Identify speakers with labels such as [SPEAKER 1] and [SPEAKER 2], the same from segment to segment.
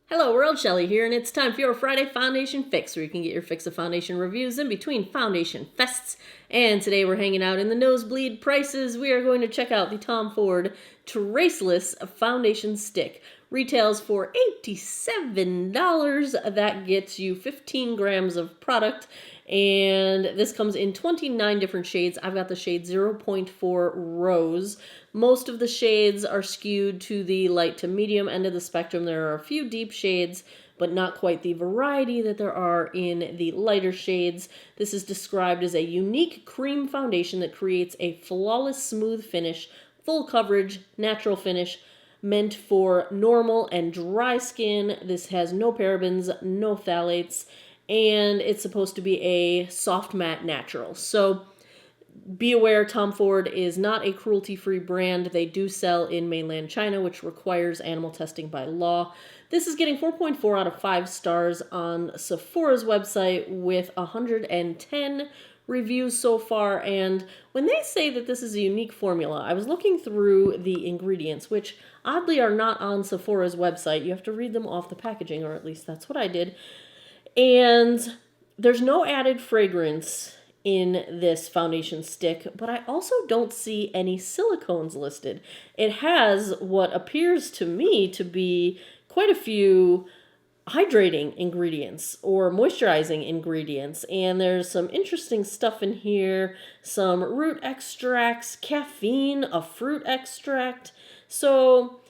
[SPEAKER 1] Hello world, Shelly here, and it's time for your Friday Foundation Fix, where you can get your fix of foundation reviews in between foundation fests. And today we're hanging out in the nosebleed prices. We are going to check out the Tom Ford Traceless Foundation Stick. Retails for $87. That gets you 15 grams of product, and this comes in 29 different shades. I've got the shade 0.4 Rose. Most of the shades are skewed to the light to medium end of the spectrum. There are a few deep shades, but not quite the variety that there are in the lighter shades. This is described as a unique cream foundation that creates a flawless smooth finish, full coverage, natural finish, meant for normal and dry skin. This has no parabens, no phthalates, and it's supposed to be a soft matte natural. So be aware, Tom Ford is not a cruelty-free brand. They do sell in mainland China, which requires animal testing by law. This is getting 4.4 out of 5 stars on Sephora's website with 110 reviews so far. And when they say that this is a unique formula, I was looking through the ingredients, which oddly are not on Sephora's website. You have to read them off the packaging, or at least that's what I did. And there's no added fragrance in this foundation stick, but I also don't see any silicones listed. It has what appears to me to be quite a few hydrating ingredients or moisturizing ingredients, and there's some interesting stuff in here, some root extracts, caffeine, a fruit extract. So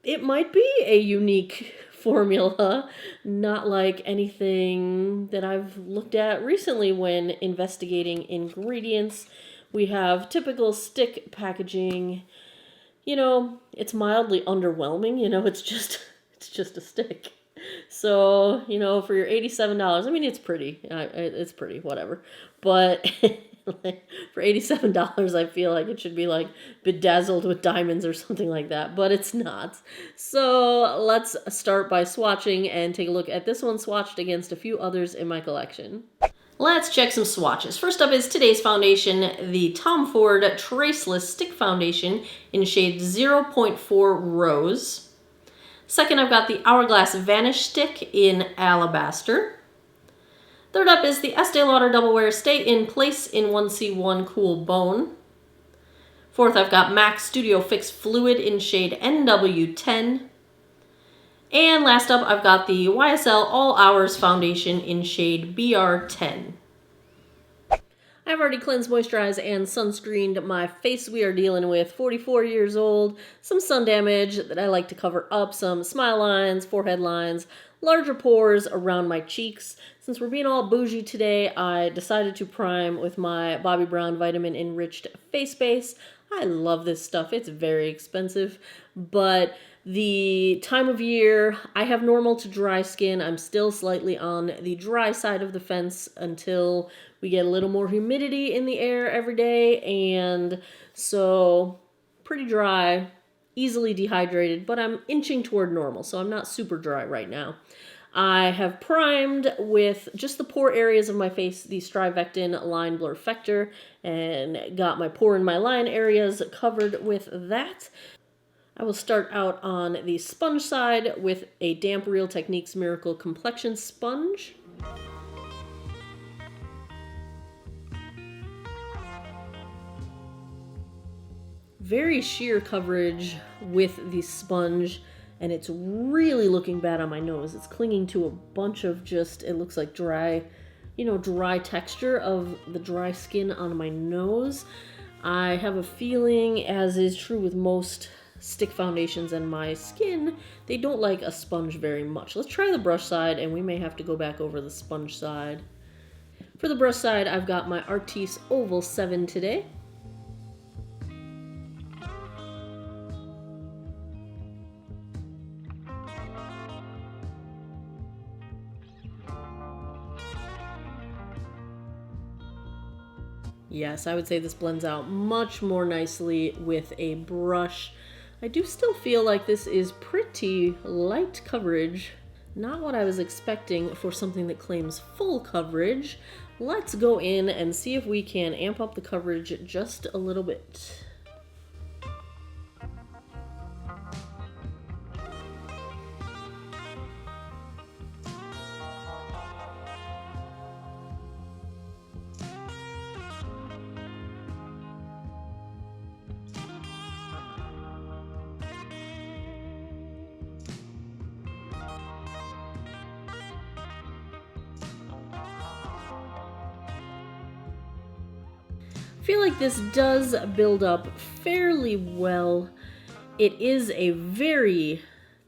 [SPEAKER 1] it might be a unique formula, not like anything that I've looked at recently when investigating ingredients. We have typical stick packaging. You know, it's mildly underwhelming. You know, it's just a stick. So, you know, for your $87, I mean, it's pretty. It's pretty, whatever. But for $87, I feel like it should be like bedazzled with diamonds or something like that, but it's not. So let's start by swatching and take a look at this one swatched against a few others in my collection. Let's check some swatches. First up is today's foundation, the Tom Ford Traceless Stick Foundation in shade 0.4 Rose. Second, I've got the Hourglass Vanish Stick in Alabaster. Third up is the Estee Lauder Double Wear Stay in Place in 1C1 Cool Bone. Fourth, I've got MAC Studio Fix Fluid in shade NW10. And last up, I've got the YSL All Hours Foundation in shade BR10. I've already cleansed, moisturized, and sunscreened my face. We are dealing with 44 years old, some sun damage that I like to cover up, some smile lines, forehead lines, larger pores around my cheeks. Since we're being all bougie today, I decided to prime with my Bobbi Brown Vitamin Enriched Face Base. I love this stuff. It's very expensive, but the time of year, I have normal to dry skin. I'm still slightly on the dry side of the fence until we get a little more humidity in the air every day, and so pretty dry, easily dehydrated, but I'm inching toward normal, so I'm not super dry right now. I have primed with just the pore areas of my face, the Strivectin Line Blurfector, and got my pore and my line areas covered with that. I will start out on the sponge side with a damp Real Techniques Miracle Complexion Sponge. Very sheer coverage with the sponge, and it's really looking bad on my nose. It's clinging to a bunch of just, it looks like dry, dry texture of the dry skin on my nose. I have a feeling, as is true with most stick foundations and my skin, they don't like a sponge very much. Let's try the brush side, and we may have to go back over the sponge side. For the brush side, I've got my Artis Oval 7 today. Yes, I would say this blends out much more nicely with a brush. I do still feel like this is pretty light coverage. Not what I was expecting for something that claims full coverage. Let's go in and see if we can amp up the coverage just a little bit. I feel like this does build up fairly well. It is a very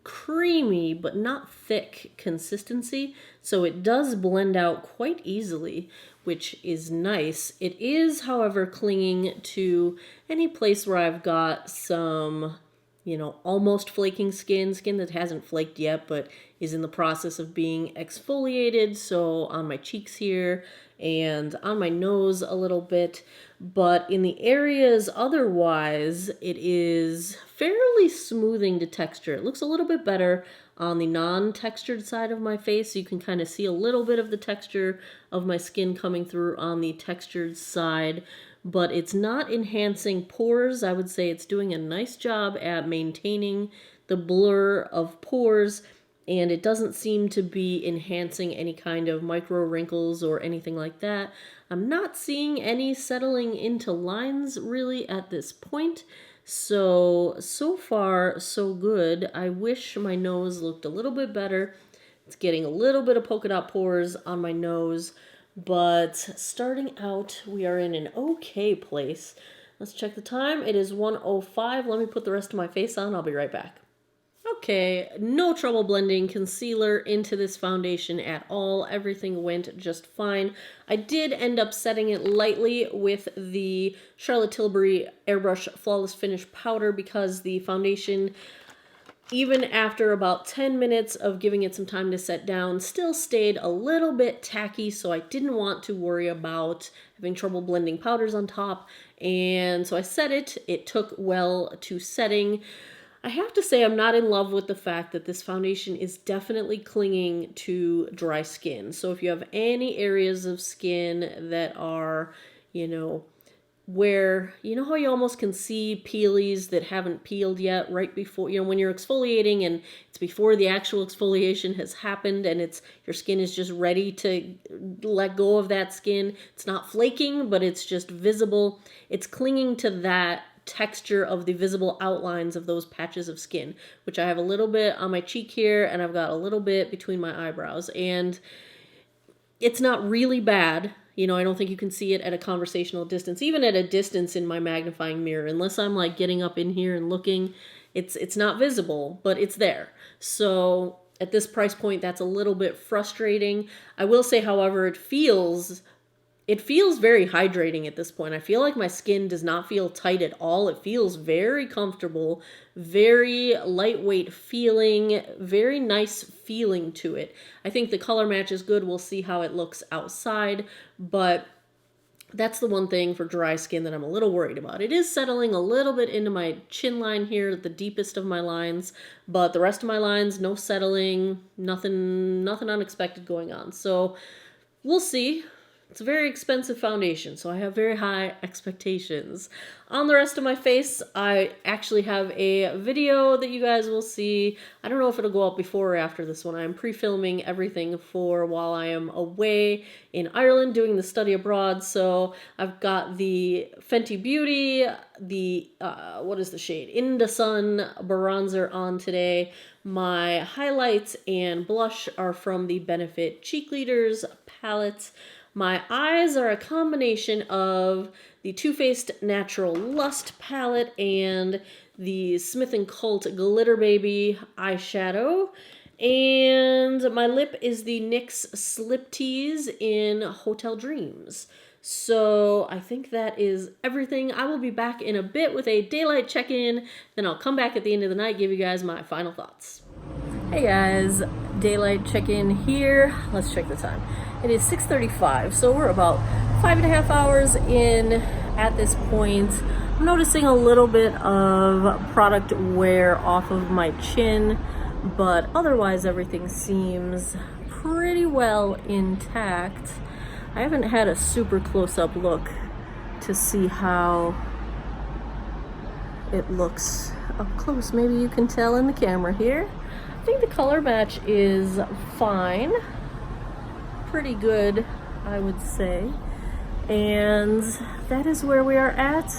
[SPEAKER 1] creamy but not thick consistency, so it does blend out quite easily, which is nice. It is, however, clinging to any place where I've got some, you know, almost flaking skin that hasn't flaked yet but is in the process of being exfoliated. So on my cheeks here and on my nose a little bit, but in the areas otherwise it is fairly smoothing to texture. It looks a little bit better on the non-textured side of my face, so you can kind of see a little bit of the texture of my skin coming through on the textured side, but it's not enhancing pores. I would say it's doing a nice job at maintaining the blur of pores, and it doesn't seem to be enhancing any kind of micro wrinkles or anything like that. I'm not seeing any settling into lines really at this point. So far, so good. I wish my nose looked a little bit better. It's getting a little bit of polka dot pores on my nose, but starting out, we are in an okay place. Let's check the time. It is 1:05. Let me put the rest of my face on. I'll be right back. Okay, no trouble blending concealer into this foundation at all. Everything went just fine. I did end up setting it lightly with the Charlotte Tilbury Airbrush Flawless Finish Powder because the foundation, even after about 10 minutes of giving it some time to set down, still stayed a little bit tacky, so I didn't want to worry about having trouble blending powders on top. And so I set it. It took well to setting. I have to say I'm not in love with the fact that this foundation is definitely clinging to dry skin. So if you have any areas of skin that are, you know, where, you know how you almost can see peelies that haven't peeled yet right before, you know, when you're exfoliating and it's before the actual exfoliation has happened and it's, your skin is just ready to let go of that skin. It's not flaking, but it's just visible. It's clinging to that texture of the visible outlines of those patches of skin, which I have a little bit on my cheek here and I've got a little bit between my eyebrows, and it's not really bad. You know, I don't think you can see it at a conversational distance, even at a distance in my magnifying mirror, unless I'm like getting up in here and looking. It's not visible, but it's there. So at this price point, that's a little bit frustrating. I will say, however, it feels very hydrating at this point. I feel like my skin does not feel tight at all. It feels very comfortable, very lightweight feeling, very nice feeling to it. I think the color match is good. We'll see how it looks outside, but that's the one thing for dry skin that I'm a little worried about. It is settling a little bit into my chin line here at the deepest of my lines, but the rest of my lines, no settling, nothing unexpected going on. So we'll see. It's a very expensive foundation, so I have very high expectations. On the rest of my face, I actually have a video that you guys will see. I don't know if it'll go up before or after this one. I'm pre-filming everything for while I am away in Ireland doing the study abroad. So I've got the Fenty Beauty, the, what is the shade? In the Sun bronzer on today. My highlights and blush are from the Benefit Cheek Leaders palette. My eyes are a combination of the Too Faced Natural Lust palette and the Smith & Colt Glitter Baby eyeshadow. And my lip is the NYX Slip Tease in Hotel Dreams. So I think that is everything. I will be back in a bit with a daylight check-in. Then I'll come back at the end of the night, give you guys my final thoughts. Hey guys, daylight check-in here. Let's check the time. It is 6:35, so we're about 5.5 hours in at this point. I'm noticing a little bit of product wear off of my chin, but otherwise everything seems pretty well intact. I haven't had a super close-up look to see how it looks up close. Maybe you can tell in the camera here. I think the color match is fine. Pretty good, I would say. And that is where we are at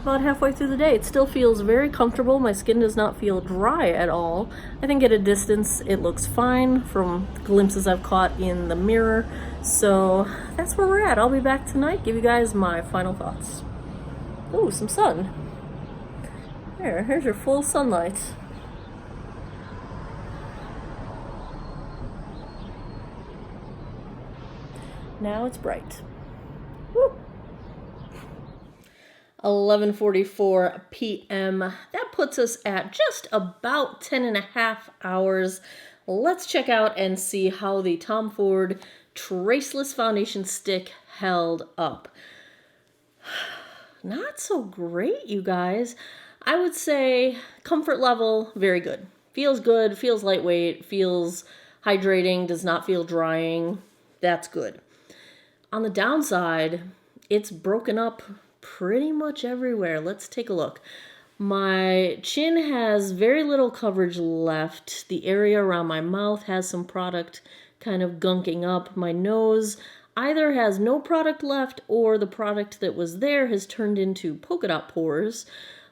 [SPEAKER 1] about halfway through the day. It still feels very comfortable. My skin does not feel dry at all. I think at a distance it looks fine from glimpses I've caught in the mirror. So that's where we're at. I'll be back tonight, give you guys my final thoughts. Ooh, some sun. Here's your full sunlight. Now it's bright. Woo. 11:44 p.m. That puts us at just about 10.5 hours. Let's check out and see how the Tom Ford Traceless Foundation Stick held up. Not so great, you guys. I would say comfort level, very good. Feels good, feels lightweight, feels hydrating, does not feel drying. That's good. On the downside, it's broken up pretty much everywhere. Let's take a look. My chin has very little coverage left. The area around my mouth has some product kind of gunking up. My nose either has no product left or the product that was there has turned into polka dot pores.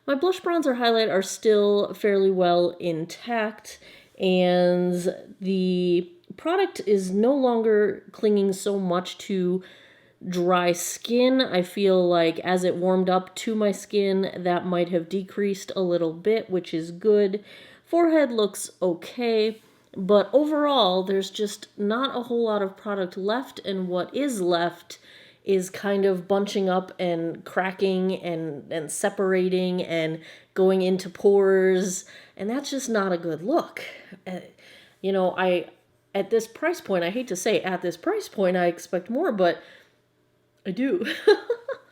[SPEAKER 1] My blush, bronzer, highlight are still fairly well intact, and the product is no longer clinging so much to dry skin. I feel like as it warmed up to my skin, that might have decreased a little bit, which is good. Forehead looks okay, but overall, there's just not a whole lot of product left, and what is left is kind of bunching up and cracking and separating and going into pores, and that's just not a good look. You know, at this price point, I hate to say at this price point, I expect more, but I do.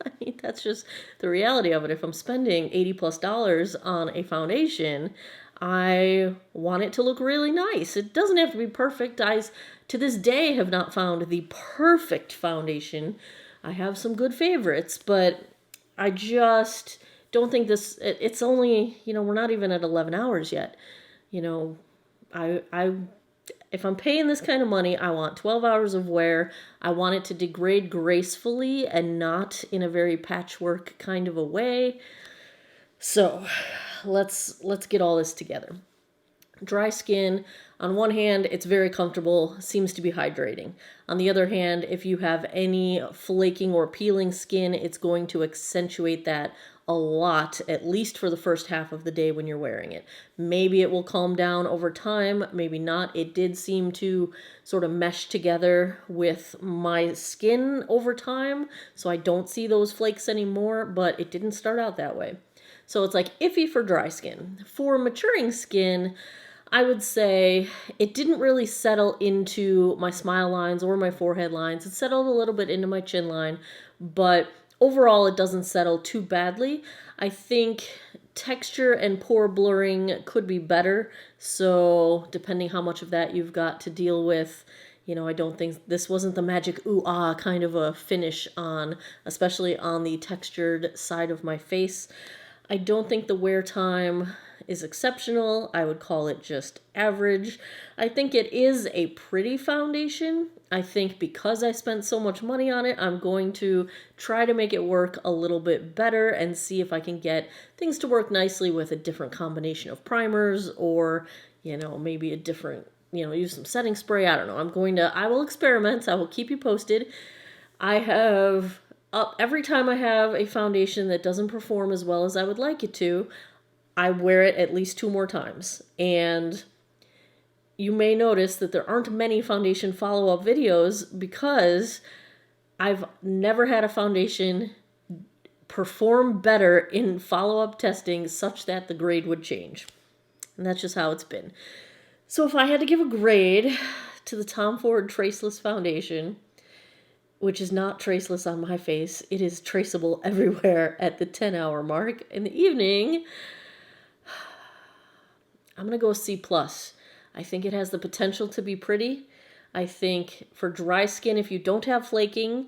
[SPEAKER 1] I mean, that's just the reality of it. If I'm spending $80+ on a foundation, I want it to look really nice. It doesn't have to be perfect. I, to this day, have not found the perfect foundation. I have some good favorites, but I just don't think this, it's only, you know, we're not even at 11 hours yet. You know, if I'm paying this kind of money, I want 12 hours of wear. I want it to degrade gracefully and not in a very patchwork kind of a way. So let's get all this together. Dry skin, on one hand, it's very comfortable, seems to be hydrating. On the other hand, if you have any flaking or peeling skin, it's going to accentuate that a lot, at least for the first half of the day when you're wearing it. Maybe it will calm down over time, maybe not. It did seem to sort of mesh together with my skin over time, so I don't see those flakes anymore, but it didn't start out that way. So it's like iffy for dry skin. For maturing skin, I would say it didn't really settle into my smile lines or my forehead lines. It settled a little bit into my chin line, but overall it doesn't settle too badly. I think texture and pore blurring could be better, so depending how much of that you've got to deal with, you know, I don't think this wasn't the magic ooh-ah kind of a finish on, especially on the textured side of my face. I don't think the wear time is exceptional. I would call it just average. I think it is a pretty foundation. I think because I spent so much money on it, I'm going to try to make it work a little bit better and see if I can get things to work nicely with a different combination of primers or, you know, maybe a different, you know, use some setting spray. I don't know. I will experiment. I will keep you posted. I have every time I have a foundation that doesn't perform as well as I would like it to, I wear it at least 2 more times. And you may notice that there aren't many foundation follow-up videos because I've never had a foundation perform better in follow-up testing such that the grade would change. And that's just how it's been. So if I had to give a grade to the Tom Ford Traceless Foundation, which is not traceless on my face, it is traceable everywhere at the 10-hour mark in the evening, I'm going to go C+. I think it has the potential to be pretty. I think for dry skin, if you don't have flaking,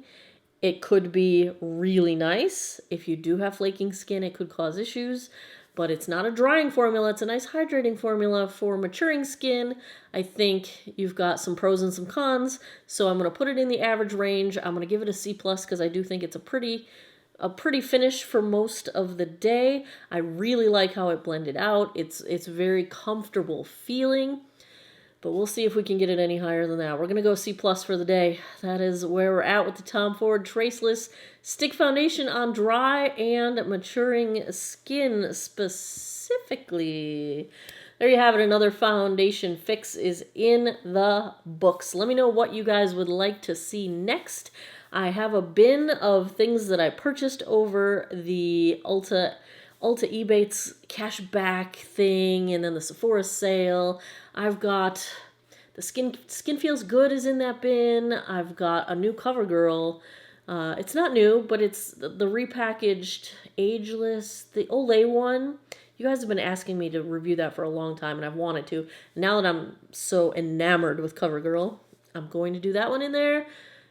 [SPEAKER 1] it could be really nice. If you do have flaking skin, it could cause issues. But it's not a drying formula. It's a nice hydrating formula for maturing skin. I think you've got some pros and some cons. So I'm going to put it in the average range. I'm going to give it a C+ because I do think it's a pretty finish for most of the day. I really like how it blended out. It's very comfortable feeling. But we'll see if we can get it any higher than that. We're going to go C+ for the day. That is where we're at with the Tom Ford Traceless Stick Foundation on dry and maturing skin specifically. There you have it. Another foundation fix is in the books. Let me know what you guys would like to see next. I have a bin of things that I purchased over the Ulta Ebates cashback thing, and then the Sephora sale. I've got the Skin Feels Good is in that bin. I've got a new CoverGirl. It's not new, but it's the repackaged Ageless, the Olay one. You guys have been asking me to review that for a long time, and I've wanted to. Now that I'm so enamored with CoverGirl, I'm going to do that one in there.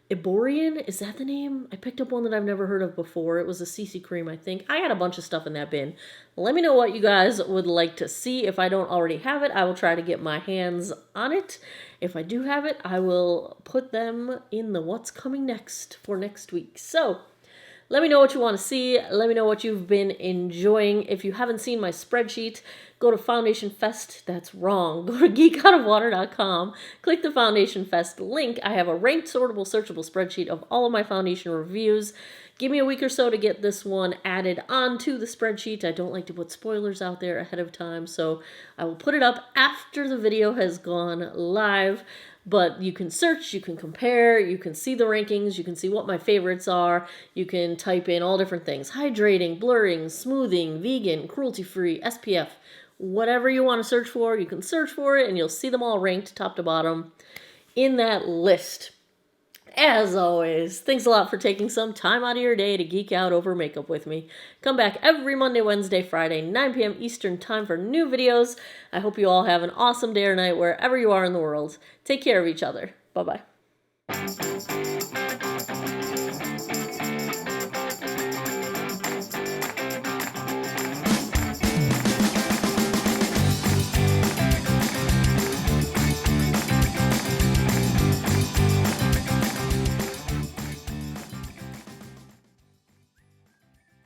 [SPEAKER 1] Iborian, is that the name? I picked up one that I've never heard of before. It was a CC cream, I think. I had a bunch of stuff in that bin. Let me know what you guys would like to see. If I don't already have it, I will try to get my hands on it. If I do have it, I will put them in the what's coming next for next week. So, let me know what you want to see. Let me know what you've been enjoying. If you haven't seen my spreadsheet, go to Foundation Fest. That's wrong. Go to geekoutofwater.com. Click the Foundation Fest link. I have a ranked, sortable, searchable spreadsheet of all of my foundation reviews. Give me a week or so to get this one added onto the spreadsheet. I don't like to put spoilers out there ahead of time, so I will put it up after the video has gone live. But you can search, you can compare, you can see the rankings, you can see what my favorites are. You can type in all different things: hydrating, blurring, smoothing, vegan, cruelty-free, SPF. Whatever you want to search for, you can search for it, and you'll see them all ranked top to bottom in that list. As always, thanks a lot for taking some time out of your day to geek out over makeup with me. Come back every Monday, Wednesday, Friday, 9 p.m. Eastern Time for new videos. I hope you all have an awesome day or night wherever you are in the world. Take care of each other. Bye-bye.